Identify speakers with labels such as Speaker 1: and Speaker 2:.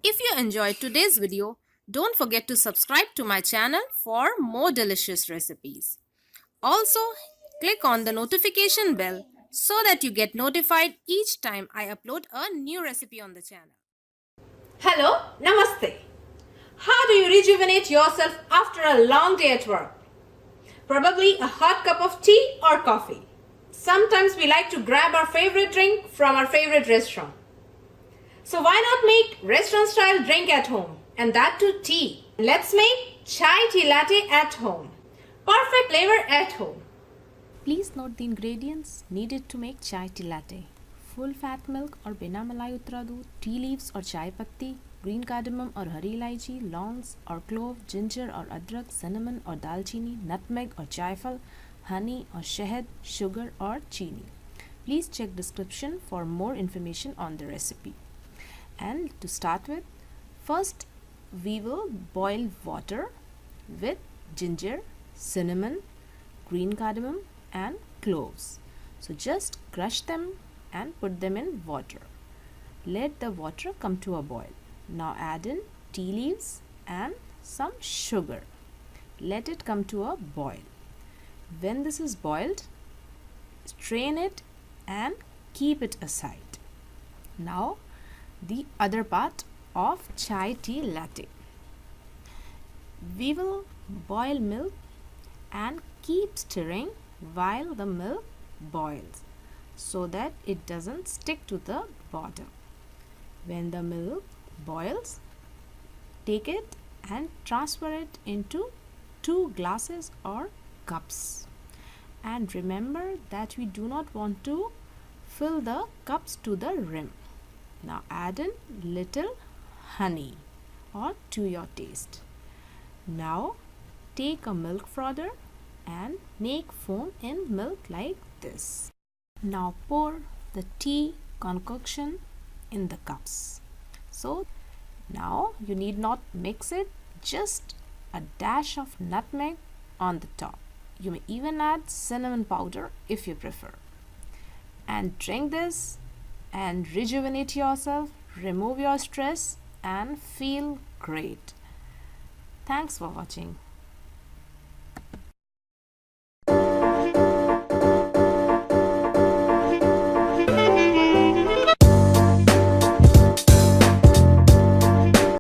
Speaker 1: If you enjoyed today's video, don't forget to subscribe to my channel for more delicious recipes. Also, click on the notification bell so that you get notified each time I upload a new recipe on the channel.
Speaker 2: Hello, Namaste. How do you rejuvenate yourself after a long day at work? Probably a hot cup of tea or coffee. Sometimes we like to grab our favorite drink from our favorite restaurant. So why not make restaurant style drink at home, and that too tea. Let's make chai tea latte at home. Perfect flavor at home.
Speaker 3: Please note the ingredients needed to make chai tea latte. Full fat milk or बिना मलाई उतरा दूध, tea leaves or chai पत्ती, green cardamom or हरी इलायची, longs or clove, ginger or अदरक, cinnamon or दालचीनी, nutmeg or जायफल, honey or शहद, sugar or चीनी. Please check description for more information on the recipe. And to start with, first we will boil water with ginger, cinnamon, green cardamom and cloves. So just crush them and put them in water. Let the water come to a boil. Now add in tea leaves and some sugar. Let it come to a boil. When this is boiled, strain it and keep it aside. Now the other part of chai tea latte. We will boil milk and keep stirring while the milk boils so that it doesn't stick to the bottom. When the milk boils, take it and transfer it into 2 glasses or cups. And remember that we do not want to fill the cups to the rim. Now add in little honey or to your taste. Now take a milk frother and make foam in milk like this. Now pour the tea concoction in the cups. So now you need not mix it, just a dash of nutmeg on the top. You may even add cinnamon powder if you prefer. And drink this and rejuvenate yourself, remove your stress and feel great. Thanks for watching.